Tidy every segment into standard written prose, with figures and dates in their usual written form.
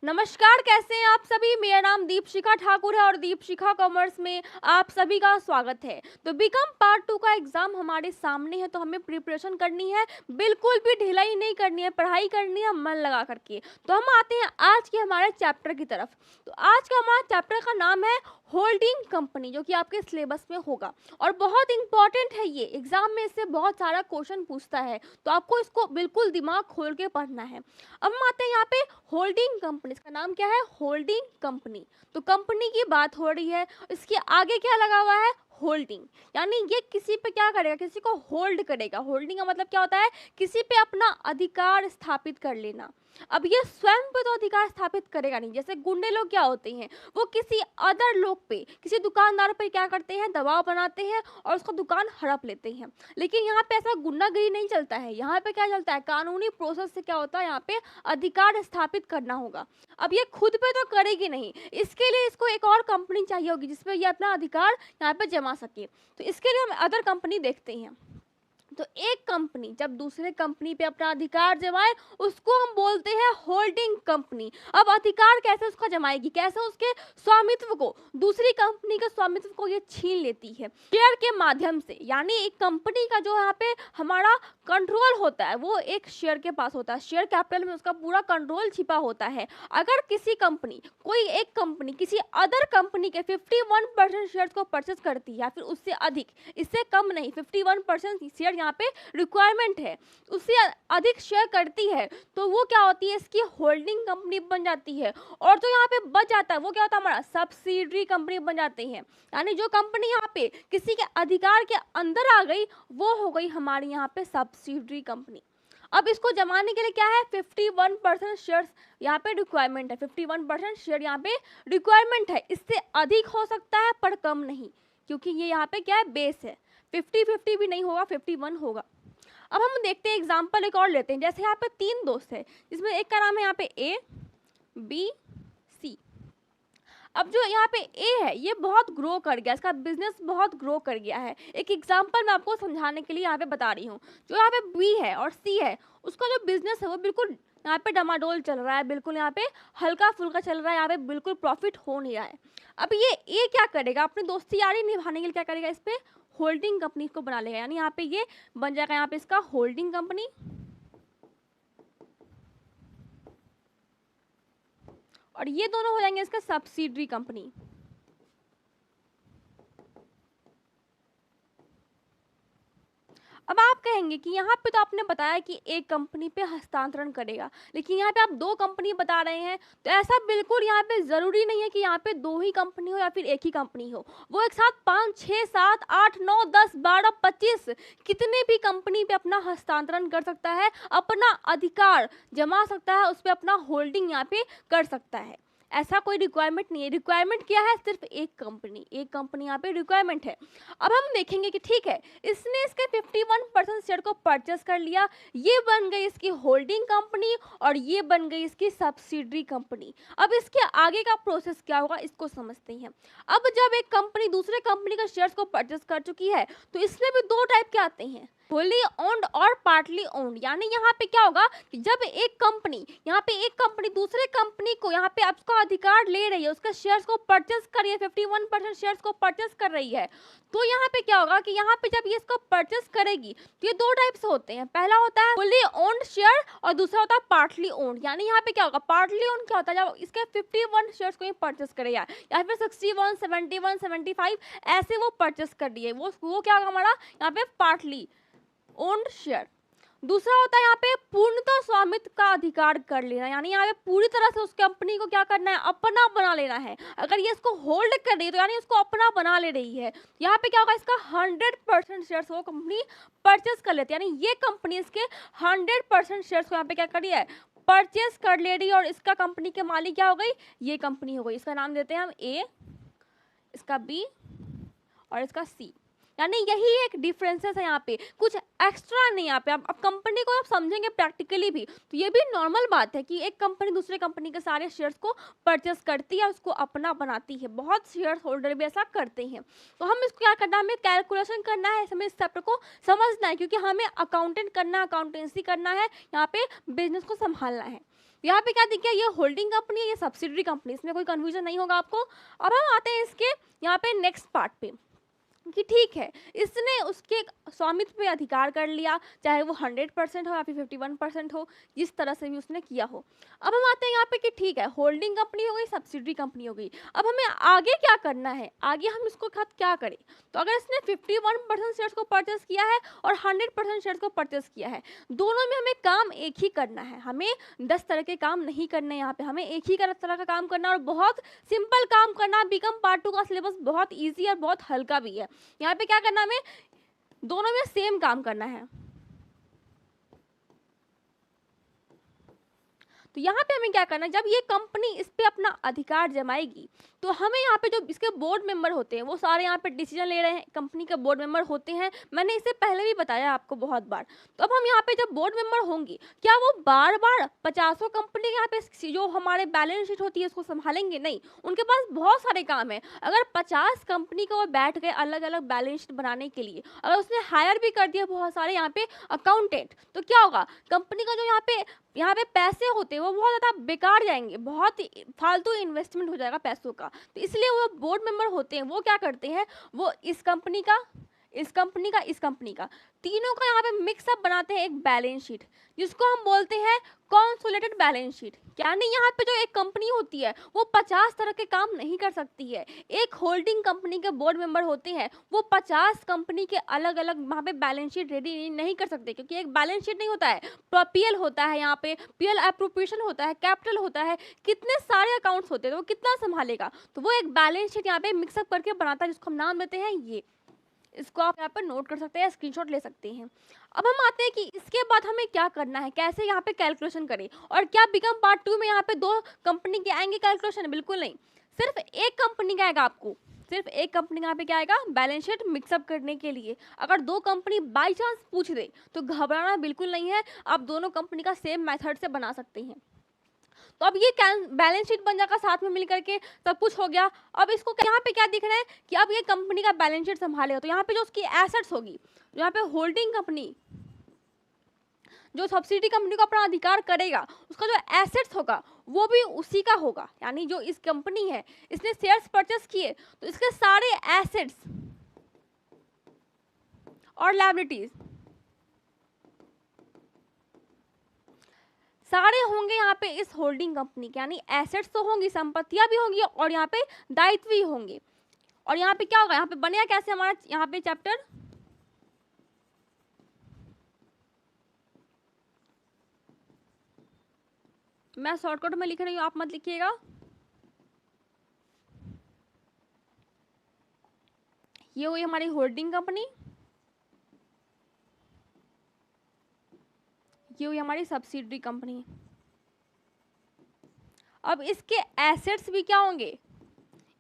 नमस्कार, कैसे हैं आप सभी। मेरा नाम दीपशिखा ठाकुर है और दीपशिखा कॉमर्स में आप सभी का स्वागत है। तो बीकॉम पार्ट 2 का एग्जाम हमारे सामने है, तो हमें प्रिपरेशन करनी है, बिल्कुल भी ढिलाई नहीं करनी है, पढ़ाई करनी है मन लगा करके। तो हम आते हैं आज के हमारे चैप्टर की तरफ। तो आज का हमारा चैप्टर का नाम है होल्डिंग कंपनी, जो कि आपके सिलेबस में होगा और बहुत इंपॉर्टेंट है। ये एग्जाम में इससे बहुत सारा क्वेश्चन पूछता है, तो आपको इसको बिल्कुल दिमाग खोल के पढ़ना है। अब हम आते हैं यहाँ पे होल्डिंग कंपनी। इसका नाम क्या है? Holding company. तो कंपनी की बात हो रही है, इसके आगे क्या लगा हुआ है? होल्डिंग। यानी ये किसी पे क्या करेगा? किसी को होल्ड करेगा। होल्डिंग का मतलब क्या होता है? किसी पे अपना अधिकार स्थापित कर लेना। अब ये स्वयं पे तो अधिकार स्थापित करेगा नहीं। जैसे गुंडे लोग क्या होते हैं, वो किसी अदर लोग पे, किसी दुकानदार पे क्या करते हैं? दबाव बनाते हैं और उसका दुकान हड़प लेते हैं। लेकिन यहाँ पे ऐसा गुंडागिरी नहीं चलता है। यहाँ पे क्या चलता है? कानूनी प्रोसेस से क्या होता है? यहाँ पे अधिकार स्थापित करना होगा। अब ये खुद पे तो करेगी नहीं, इसके लिए इसको एक और कंपनी चाहिए होगी जिसपे ये अपना अधिकार यहाँ पे जमा सके। तो इसके लिए हम अदर कंपनी देखते हैं। तो एक कंपनी जब दूसरे कंपनी पे अपना अधिकार जमाए, उसको हम बोलते हैं होल्डिंग कंपनी। अब अधिकार कैसे उसका जमाएगी? कैसे उसके स्वामित्व को, दूसरी कंपनी के स्वामित्व को ये छीन लेती है? शेयर के माध्यम से। यानी एक कंपनी का जो यहाँ पे हमारा कंट्रोल होता है, वो एक शेयर के पास होता है। शेयर कैपिटल में उसका पूरा कंट्रोल छिपा होता है। अगर किसी कंपनी, कोई एक कंपनी किसी अदर कंपनी के 51% शेयर को परचेज करती है या फिर उससे अधिक, इससे कम नहीं, 51% शेयर यहाँ पे रिक्वायरमेंट है, उससे अधिक शेयर करती है, तो वो क्या होती है? इसकी होल्डिंग कंपनी बन जाती है। और जो यहाँ पे बच जाता है वो क्या होता है? हमारा सब्सिडरी कंपनी बन जाती है। यानी जो कंपनी यहाँ पे किसी के अधिकार के अंदर आ गई, वो हो गई हमारी यहाँ पे सब्सिडरी कंपनी। अब इसको जमाने के लिए क्या है? 51% शेयर्स यहाँ पे रिक्वायरमेंट है। 51% शेयर यहाँ पे रिक्वायरमेंट है। इससे अधिक हो सकता है पर कम नहीं, क्योंकि ये यहाँ पे क्या है? बेस है। 50-50 भी नहीं होगा, 51 होगा। अब हम देखते हैं एग्जाम्पल एक और लेते हैं। जैसे यहाँ पे 3 दोस्त है, जिसमें एक का नाम है यहाँ पे ए, बी, सी। अब जो यहाँ पे ए है, ये बहुत ग्रो कर गया, इसका बिजनेस बहुत ग्रो कर गया है। एक एग्जांपल मैं आपको समझाने के लिए यहाँ पे बता रही हूँ। जो यहाँ पे बी है और सी है, उसका जो बिजनेस है वो बिल्कुल यहाँ पे डमाडोल चल रहा है, बिल्कुल यहाँ पे हल्का फुल्का चल रहा है, यहाँ पे बिल्कुल प्रॉफिट हो नहीं रहा है। अब ये ए क्या करेगा? अपनी दोस्ती यारी निभाने के लिए क्या करेगा? इस पे होल्डिंग कंपनी को बना लेगा। यानी यहाँ पे ये बन जाएगा यहाँ पे इसका होल्डिंग कंपनी, और ये दोनों हो जाएंगे इसका सब्सिडरी कंपनी। अब आप कहेंगे कि यहाँ पे तो आपने बताया कि एक कंपनी पे हस्तांतरण करेगा, लेकिन यहाँ पे आप 2 कंपनी बता रहे हैं। तो ऐसा बिल्कुल यहाँ पे ज़रूरी नहीं है कि यहाँ पे 2 ही कंपनी हो या फिर एक ही कंपनी हो। वो एक साथ 5, 6, 7, 8, 9, 10, 12, 25 कितने भी कंपनी पे अपना हस्तांतरण कर सकता है, अपना अधिकार जमा सकता है, उस पर अपना होल्डिंग यहाँ पे कर सकता है। ऐसा कोई रिक्वायरमेंट नहीं है। रिक्वायरमेंट क्या है? सिर्फ एक कंपनी यहाँ पे रिक्वायरमेंट है। अब हम देखेंगे कि ठीक है, इसने इसके 51% शेयर को परचेस कर लिया, ये बन गई इसकी होल्डिंग कंपनी और ये बन गई इसकी सब्सिडरी कंपनी। अब इसके आगे का प्रोसेस क्या होगा, इसको समझते हैं। अब जब एक कंपनी दूसरे कंपनी के शेयर्स को परचेस कर चुकी है, तो इसमें भी 2 टाइप के आते हैं, फुली ओन्ड और पार्टली ओन्ड। यानी यहाँ पे क्या होगा कि जब एक कंपनी दूसरे कंपनी को यहाँ पे आपका अधिकार ले रही है, उसके शेयर्स को परचेस कर रही है, 51% शेयर्स को परचेस कर रही है, तो यहाँ पे क्या होगा कि यहाँ पे जब ये इसको परचेस करेगी, तो ये 2 टाइप से होते हैं। पहला होता है फुली ओन्ड शेयर और दूसरा होता है पार्टली ओन्ड। यानी यहाँ पे क्या होगा? पार्टली ओन्ड क्या होता है? जब इसके 51 शेयर्स को ये परचेस करेगा या फिर 61, 71, 75 ऐसे वो परचेस कर रही है, वो क्या होगा हमारा यहाँ पे? Partly owned share. दूसरा होता है यहाँ पे पूर्णतः स्वामित्व का अधिकार कर लेना। यानी यहाँ पे पूरी तरह से उस कंपनी को क्या करना है? अपना बना लेना है। अगर ये इसको होल्ड कर रही है तो यानी उसको अपना बना ले रही है। यहाँ पे क्या होगा? इसका 100% शेयर्स वो कंपनी परचेस कर लेती है। यानी ये कंपनी इसके 100% शेयर्स को यहाँ पे क्या कर रही है? परचेस कर ले रही है। और इसका कंपनी के मालिक क्या हो गई? ये कंपनी हो गई। इसका नाम देते हैं हम ए, इसका बी और इसका सी। यानी यही एक डिफरेंसेस है यहाँ पे, कुछ एक्स्ट्रा नहीं। यहाँ पे अब कंपनी को आप समझेंगे प्रैक्टिकली भी, तो ये भी नॉर्मल बात है कि एक कंपनी दूसरे कंपनी के सारे शेयर्स को परचेस करती है, उसको अपना बनाती है। बहुत शेयर होल्डर भी ऐसा करते हैं। तो हम इसको क्या करना है? हमें कैलकुलेशन करना है, हमें इस चैप्टर को समझना है, क्योंकि हमें अकाउंटेंट करना है, अकाउंटेंसी करना है, यहाँ पे बिजनेस को संभालना है। तो यहाँ पे क्या दिख गया, ये होल्डिंग कंपनी है, ये सब्सिडरी कंपनी, इसमें कोई कंफ्यूजन नहीं होगा आपको। अब हम आते हैं इसके यहाँ पे नेक्स्ट पार्ट पे कि ठीक है, इसने उसके स्वामित्व पे अधिकार कर लिया, चाहे वो 100% हो या फिर 51% हो, जिस तरह से भी उसने किया हो। अब हम आते हैं यहाँ पे कि ठीक है, होल्डिंग कंपनी हो गई, सब्सिडरी कंपनी हो गई। अब हमें आगे क्या करना है, आगे हम इसको क्या करें। तो अगर इसने 51% शेयर्स को परचेस किया है और 100% शेयर्स को परचेस किया है, दोनों में हमें काम एक ही करना है, हमें 10 तरह के काम नहीं करने, यहाँ पे हमें एक ही तरह का काम करना और बहुत सिंपल काम करना। बीकॉम पार्ट 2 का सिलेबस बहुत ईजी और बहुत हल्का भी है। यहाँ पे क्या करना, हमें दोनों में सेम काम करना है। तो यहाँ पे हमें क्या करना है, जब ये कंपनी इस पे अपना अधिकार जमाएगी तो हमें यहाँ पे जो इसके बोर्ड मेंबर होते हैं वो सारे यहाँ पे डिसीजन ले रहे हैं, कंपनी के बोर्ड मेंबर होते हैं, मैंने इसे पहले भी बताया आपको बहुत बार। तो अब हम यहाँ पे जब बोर्ड मेंबर होंगी, क्या वो बार बार 50 कंपनी के यहाँ पे जो हमारे बैलेंस शीट होती है उसको संभालेंगे? नहीं, उनके पास बहुत सारे काम है। अगर 50 कंपनी को वो बैठ गए अलग अलग बैलेंस शीट बनाने के लिए, अगर उसने हायर भी कर दिया बहुत सारे यहाँ पे अकाउंटेंट, तो क्या होगा, कंपनी का जो यहाँ पे पैसे होते हैं वो बहुत ज़्यादा बेकार जाएंगे, बहुत फालतू इन्वेस्टमेंट हो जाएगा पैसों का। तो इसलिए वो बोर्ड मेंबर होते हैं, वो क्या करते हैं, वो इस कंपनी का, इस कंपनी का, इस कंपनी का, तीनों का यहाँ पे मिक्सअप बनाते हैं एक बैलेंस शीट, जिसको हम बोलते हैं कंसोलिडेटेड बैलेंस शीट। यानी यहाँ पे जो एक कंपनी होती है वो 50 तरह के काम नहीं कर सकती है। एक होल्डिंग कंपनी के बोर्ड मेंबर होते हैं, वो 50 कंपनी के अलग अलग वहाँ पे बैलेंस शीट रेडी नहीं कर सकते, क्योंकि एक बैलेंस शीट नहीं होता है, पीएल होता है, यहाँ पे पीएल अप्रोप्रिएशन होता है, कैपिटल होता है, कितने सारे अकाउंट्स होते हैं, तो वो कितना संभालेगा। तो वो एक बैलेंस शीट यहाँ पे मिक्सअप करके बनाता है, जिसको हम नाम देते हैं ये। इसको आप यहाँ पर नोट कर सकते हैं, स्क्रीनशॉट ले सकते हैं। अब हम आते हैं कि इसके बाद हमें क्या करना है, कैसे यहाँ पे कैलकुलेशन करें। और क्या बीकॉम पार्ट 2 में यहाँ पे 2 कंपनी के आएंगे कैलकुलेशन? बिल्कुल नहीं, सिर्फ एक कंपनी का आएगा। आपको सिर्फ एक कंपनी यहाँ पे क्या आएगा, बैलेंस शीट मिक्सअप करने के लिए। अगर 2 कंपनी बाई चांस पूछ दे तो घबराना बिल्कुल नहीं है, आप दोनों कंपनी का सेम मेथड से बना सकते हैं। तो अब ये बैलेंस शीट बन जाएगा, साथ में मिल करके सब कुछ हो गया। अब इसको यहाँ पे क्या दिख रहा है कि अब ये कंपनी का बैलेंस शीट संभालेगा, तो यहाँ पे जो उसकी एसेट्स होगी, यहाँ पे होल्डिंग कंपनी जो सब्सिडी कंपनी को अपना अधिकार करेगा, उसका जो एसेट्स होगा वो भी उसी का होगा। यानी जो इस कंपनी है, इसने शेयर्स परचेस किए, तो इसके सारे एसेट्स और लायबिलिटीज सारे होंगे यहाँ पे इस होल्डिंग कंपनी के। यानी एसेट्स तो होंगी, संपत्तियां भी होंगी और यहाँ पे दायित्व भी होंगे। और यहाँ पे क्या होगा, यहाँ पे बनेगा कैसे हमारा यहाँ पे चैप्टर, मैं शॉर्टकट में लिख रही हूँ, आप मत लिखिएगा। ये हुई हमारी होल्डिंग कंपनी, ये हुई हमारी सब्सिडरी कंपनी। अब इसके एसेट्स भी क्या होंगे,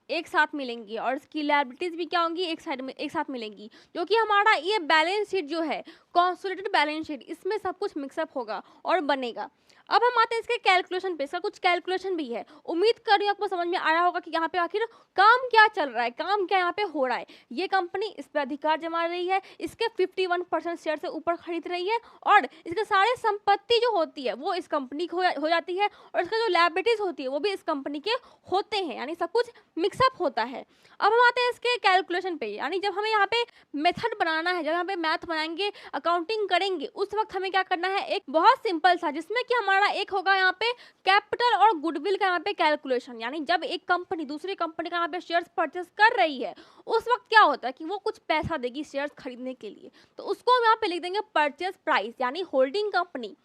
एक साथ मिलेंगी, और इसकी लायबिलिटीज भी क्या होंगी, एक साथ मिलेंगी। जो कि हमारा ये बैलेंस शीट जो है, कंसोलिडेटेड बैलेंस शीट, इसमें सब कुछ मिक्सअप होगा और बनेगा। अब हम आते हैं इसके कैलकुलेशन पे। इसका कुछ कैलकुलेशन भी है, उम्मीद कर रही हूँ आपको समझ में आया होगा कि यहाँ पे आखिर काम क्या चल रहा है, काम क्या यहाँ पे हो रहा है। ये कंपनी इस पे अधिकार जमा रही है, इसके 51% शेयर से ऊपर खरीद रही है, और इसके सारे संपत्ति जो होती है वो इस कंपनी की हो जाती है, और इसका जो लायबिलिटीज होती है वो भी इस कंपनी के होते हैं। यानी सब कुछ मिक्सअप होता है। अब हम आते हैं इसके कैलकुलेशन पे। यानी जब हमें यहाँ पे मेथड बनाना है, जब यहाँ पे मैथ बनाएंगे, अकाउंटिंग करेंगे, उस वक्त हमें क्या करना है, एक बहुत सिंपल सा, जिसमें कि हमारा एक होगा यहाँ पे कैपिटल और गुडविल का यहाँ पे कैलकुलेशन। यानी जब एक कंपनी दूसरी कंपनी का यहाँ पे शेयर्स परचेस कर रही है, उस वक्त क्या होता है कि वो कुछ पैसा देगी शेयर्स खरीदने के लिए, तो उसको हम यहाँ पे लिख देंगे परचेस प्राइस। यानी होल्डिंग कंपनी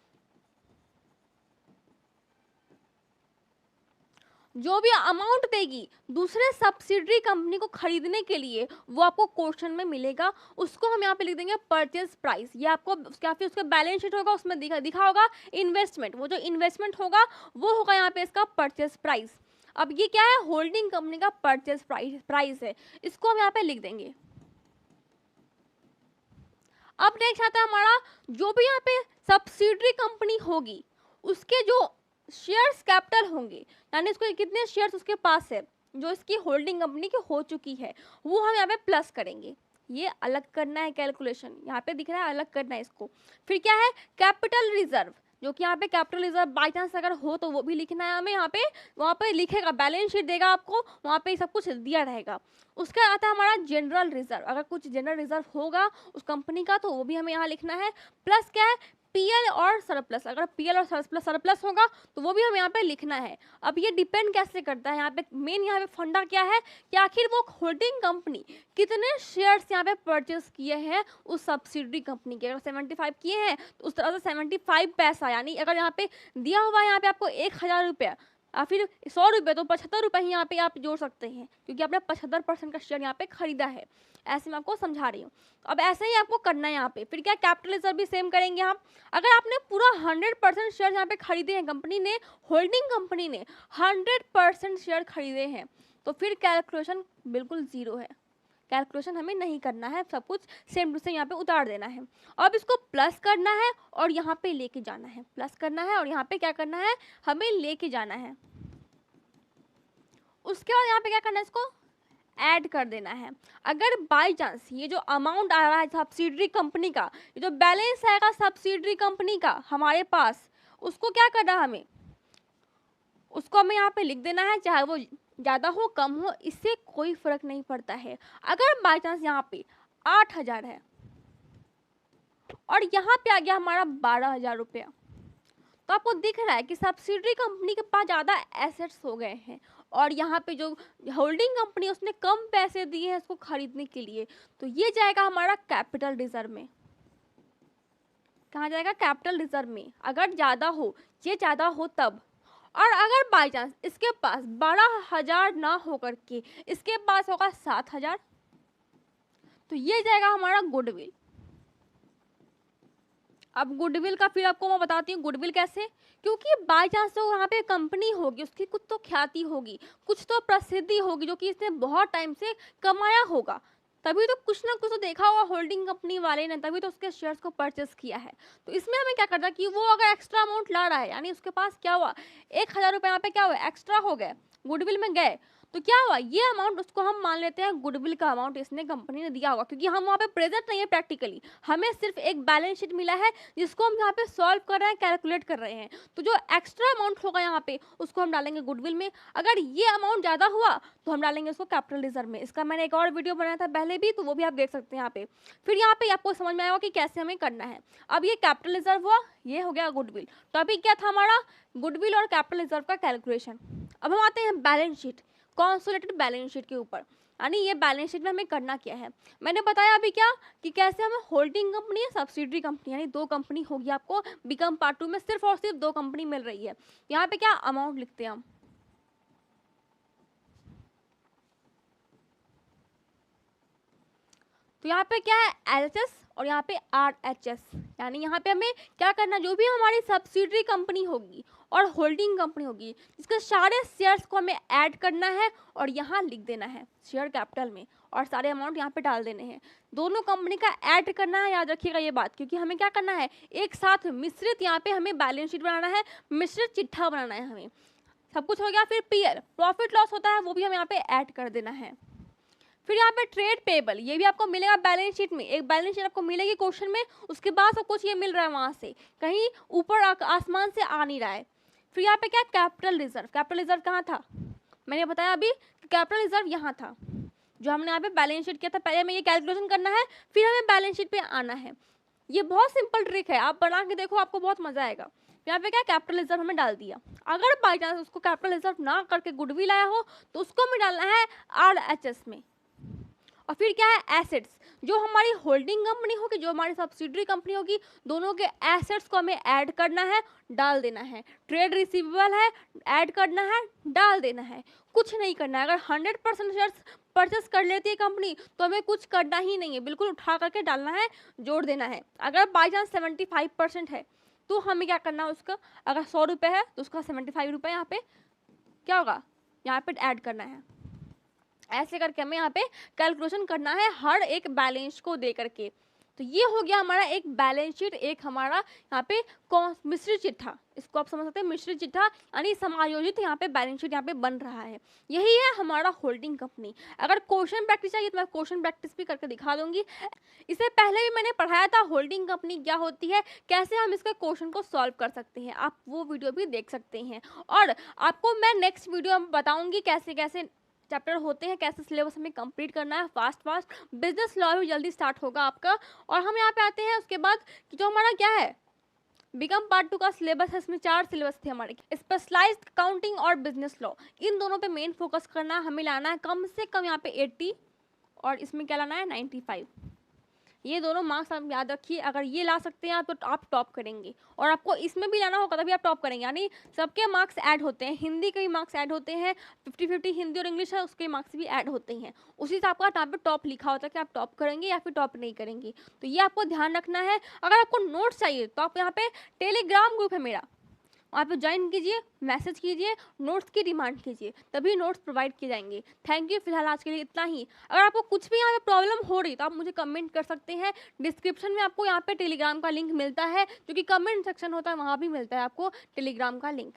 जो भी अमाउंट देगी दूसरे सब्सिडरी कंपनी को खरीदने के लिए, वो आपको क्वेश्चन में मिलेगा, उसको हम यहाँ पे लिख देंगे परचेज प्राइस। ये आपको काफी उसका बैलेंस शीट होगा, उसमें दिखा होगा इन्वेस्टमेंट, वो जो इन्वेस्टमेंट होगा वो होगा यहाँ पे इसका परचेज प्राइस। अब ये क्या है, होल्डिंग कंपनी का परचेज प्राइस है, इसको हम यहाँ पे लिख देंगे। अब नेक्स्ट आता है हमारा, जो भी यहाँ पे सब्सिडरी कंपनी होगी उसके जो शेयर्स कैपिटल होंगे, यानी इसको कितने शेयर्स उसके पास है जो इसकी होल्डिंग कंपनी की हो चुकी है, वो हम यहाँ पे प्लस करेंगे। ये अलग करना है कैलकुलेशन, यहाँ पे दिख रहा है अलग करना है इसको। फिर क्या है, कैपिटल रिजर्व, जो कि यहाँ पे कैपिटल रिजर्व बाई चांस अगर हो तो वो भी लिखना है हमें यहाँ पे, वहाँ पे लिखेगा, बैलेंस शीट देगा आपको, वहाँ पे सब कुछ दिया रहेगा। उसका आता है हमारा जनरल रिजर्व, अगर कुछ जनरल रिजर्व होगा उस कंपनी का तो वो भी हमें यहाँ लिखना है। प्लस क्या है, पीएल और सरप्लस, अगर पीएल और सरप्लस होगा तो वो भी हमें यहाँ पे लिखना है। अब ये डिपेंड कैसे करता है, यहाँ पे मेन यहाँ पे फंडा क्या है कि आखिर वो होल्डिंग कंपनी कितने शेयर्स यहाँ पे परचेस किए हैं उस सब्सिडरी कंपनी के। अगर 75 किए हैं तो उस तरह से 75 पैसा, यानी अगर यहाँ पे दिया हुआ है यहाँ पे आपको 1000 रुपया या फिर 100 रुपये, तो 75 रुपये ही यहाँ पे आप जोड़ सकते हैं, क्योंकि आपने 75% का शेयर यहाँ पे खरीदा है। ऐसे मैं आपको समझा रही हूँ। अब ऐसे ही आपको करना है यहाँ पे। फिर क्या, कैपिटल रिजर्व भी सेम करेंगे हम। अगर आपने पूरा 100% शेयर यहाँ पे खरीदे हैं, कंपनी ने, होल्डिंग कंपनी ने 100% शेयर खरीदे हैं, तो फिर कैलकुलेशन बिल्कुल जीरो है, कैलकुलेशन हमें नहीं करना है, सब कुछ सेम टू सेम यहाँ पे उतार देना है। अब इसको प्लस करना है और यहाँ पे लेके जाना है, प्लस करना है और यहाँ पे क्या करना है, हमें लेके जाना है। उसके बाद यहाँ पे क्या करना है, इसको ऐड कर देना है। अगर बाय चांस ये जो अमाउंट आ रहा है सब्सिडरी कंपनी का, ये जो बैलेंस आएगा सब्सिडरी कंपनी का हमारे पास, उसको क्या करना है हमें, उसको हमें यहाँ पे लिख देना है, चाहे वो ज़्यादा हो कम हो, इससे कोई फर्क नहीं पड़ता है। अगर बाय चांस यहाँ पे 8000 है और यहाँ पे आ गया हमारा 12000 रुपया, तो आपको दिख रहा है कि सब्सिडरी कंपनी के पास ज़्यादा एसेट्स हो गए हैं और यहाँ पे जो होल्डिंग कंपनी है उसने कम पैसे दिए हैं इसको खरीदने के लिए, तो ये जाएगा हमारा कैपिटल रिजर्व में। कहाँ जाएगा, कैपिटल रिजर्व में। अगर ज़्यादा हो, ये ज़्यादा हो तब। और अगर बाई चांस इसके पास 12000 ना होकर के इसके पास होगा 7000, तो ये जाएगा हमारा गुडविल। अब गुडविल का फिर आपको मैं बताती हूँ गुडविल कैसे, क्योंकि बाई चांस तो यहाँ पे कंपनी होगी, उसकी कुछ तो ख्याति होगी, कुछ तो प्रसिद्धि होगी जो कि इसने बहुत टाइम से कमाया होगा, तभी तो कुछ ना कुछ तो देखा होगा होल्डिंग कंपनी वाले ने, तभी तो उसके शेयर्स को परचेस किया है। तो इसमें हमें क्या करना है कि वो अगर एक्स्ट्रा अमाउंट ला रहा है, यानी उसके पास क्या हुआ, 1000 रुपये यहाँ पे क्या हुआ, एक्स्ट्रा हो गए, गुडविल में गए, तो क्या हुआ, ये अमाउंट उसको हम मान लेते हैं गुडविल का अमाउंट इसने कंपनी ने दिया होगा, क्योंकि हम वहाँ पे प्रेजेंट नहीं है प्रैक्टिकली, हमें सिर्फ एक बैलेंस शीट मिला है जिसको हम यहाँ पे सॉल्व कर रहे हैं, कैलकुलेट कर रहे हैं। तो जो एक्स्ट्रा अमाउंट होगा यहाँ पे उसको हम डालेंगे गुडविल में। अगर ये अमाउंट ज़्यादा हुआ तो हम डालेंगे उसको कैपिटल रिजर्व में। इसका मैंने एक और वीडियो बनाया था पहले भी, तो वो भी आप देख सकते हैं यहाँ पे। फिर यहाँ पे आपको समझ में आएगा कि कैसे हमें करना है। अब ये कैपिटल रिजर्व हुआ, ये हो गया गुडविल। तो अभी क्या था हमारा, गुडविल और कैपिटल रिजर्व का कैलकुलेशन। अब हम आते हैं balance sheet, consolidated balance sheet के ऊपर, यानी ये बैलेंस शीट में हमें करना क्या है। मैंने बताया अभी क्या कि कैसे हमें होल्डिंग कंपनी है सब्सिडरी कंपनी, यानी दो कंपनी होगी आपको बिकम पार्ट 2 में, सिर्फ और सिर्फ दो कंपनी मिल रही है। यहाँ पे क्या अमाउंट लिखते हैं हम, तो यहाँ पे क्या है एलएचएस और यहाँ पे आरएचएस, यानी यहाँ पे हमें क्या करना, जो भी हमारी सब्सिडरी कंपनी होगी और होल्डिंग कंपनी होगी इसके सारे शेयर्स को हमें ऐड करना है और यहाँ लिख देना है शेयर कैपिटल में, और सारे अमाउंट यहाँ पे डाल देने हैं। दोनों कंपनी का ऐड करना है, याद रखिएगा ये बात, क्योंकि हमें क्या करना है, एक साथ मिश्रित यहाँ पे हमें बैलेंस शीट बनाना है, मिश्रित चिट्ठा बनाना है हमें। सब कुछ हो गया। फिर पीएल प्रॉफिट लॉस होता है, वो भी हमें यहाँ पे ऐड कर देना है। फिर यहाँ पे ट्रेड पेबल, ये भी आपको मिलेगा बैलेंस शीट में, एक बैलेंस शीट आपको मिलेगी क्वेश्चन में, उसके बाद सब कुछ ये मिल रहा है वहाँ से, कहीं ऊपर आसमान से आ नहीं रहा है। फिर यहाँ पे क्या कैपिटल रिजर्व, कैपिटल रिजर्व कहाँ था, मैंने बताया अभी कैपिटल रिजर्व यहाँ था, जो हमने यहाँ पे बैलेंस शीट किया था। पहले हमें ये कैलकुलेशन करना है, फिर हमें बैलेंस शीट पे आना है। ये बहुत सिंपल ट्रिक है, आप बना के देखो, आपको बहुत मजा आएगा। यहाँ पे क्या कैपिटल रिजर्व हमें डाल दिया। अगर बाई चांस उसको कैपिटल रिजर्व ना करके गुडविल आया हो तो उसको हमें डालना है आरएचएस में। और फिर क्या है एसेट्स, जो हमारी होल्डिंग कंपनी होगी, जो हमारी सब्सिडरी कंपनी होगी, दोनों के एसेट्स को हमें ऐड करना है, डाल देना है। ट्रेड रिसीवेबल है, ऐड करना है, डाल देना है, कुछ नहीं करना है। अगर 100% शेयर्स परचेस कर लेती है कंपनी तो हमें कुछ करना ही नहीं है, बिल्कुल उठा करके डालना है, जोड़ देना है। अगर बाई चांस 75% है तो हमें क्या करना है, उसका अगर 100 रुपये है तो उसका 75 रुपये यहाँ पे क्या होगा, यहाँ पे ऐड करना है। ऐसे करके हमें यहाँ पे कैलकुलेशन करना है हर एक बैलेंस को दे करके। तो तो ये हो गया हमारा एक बैलेंस शीट, एक हमारा यहाँ पे मिश्रित चिट्ठा, इसको आप समझ सकते हैं मिश्रित चिट्ठा यानी समायोजित यहाँ पे बैलेंस शीट यहाँ पे बन रहा है। यही है हमारा होल्डिंग कंपनी। अगर क्वेश्चन प्रैक्टिस चाहिए तो मैं क्वेश्चन प्रैक्टिस भी करके दिखा दूंगी। इससे पहले भी मैंने पढ़ाया था होल्डिंग कंपनी क्या होती है, कैसे हम इसका क्वेश्चन को सॉल्व कर सकते हैं, आप वो वीडियो भी देख सकते हैं। और आपको मैं नेक्स्ट वीडियो में बताऊंगी कैसे कैसे चैप्टर होते हैं, कैसे सिलेबस हमें कंप्लीट करना है फास्ट। बिजनेस लॉ भी जल्दी स्टार्ट होगा आपका। और हम यहाँ पे आते हैं उसके बाद कि जो हमारा क्या है बीकॉम पार्ट 2 का सिलेबस है, इसमें 4 सिलेबस थे हमारे, स्पेशलाइज्ड अकाउंटिंग और बिजनेस लॉ। इन दोनों पे मेन फोकस करना है, हमें लाना है कम से कम यहाँ पे 80 और इसमें क्या लाना है 95। ये दोनों मार्क्स आप याद रखिए, अगर ये ला सकते हैं आप तो आप टॉप करेंगे। और आपको इसमें भी लाना होगा तभी आप टॉप करेंगे, यानी सबके मार्क्स ऐड होते हैं, हिंदी के भी मार्क्स ऐड होते हैं, 50-50 हिंदी और इंग्लिश है उसके मार्क्स भी ऐड होते हैं। उसी से आपका यहाँ पे टॉप लिखा होता है कि आप टॉप करेंगे या फिर टॉप नहीं करेंगे। तो ये आपको ध्यान रखना है। अगर आपको नोट्स चाहिए तो आप यहाँ पे टेलीग्राम ग्रुप है मेरा, वहाँ पे ज्वाइन कीजिए, मैसेज कीजिए, नोट्स की डिमांड कीजिए, तभी नोट्स प्रोवाइड किए जाएंगे। थैंक यू, फिलहाल आज के लिए इतना ही। अगर आपको कुछ भी यहाँ पे प्रॉब्लम हो रही तो आप मुझे कमेंट कर सकते हैं। डिस्क्रिप्शन में आपको यहाँ पे टेलीग्राम का लिंक मिलता है, जो कि कमेंट सेक्शन होता है, वहाँ भी मिलता है आपको टेलीग्राम का लिंक।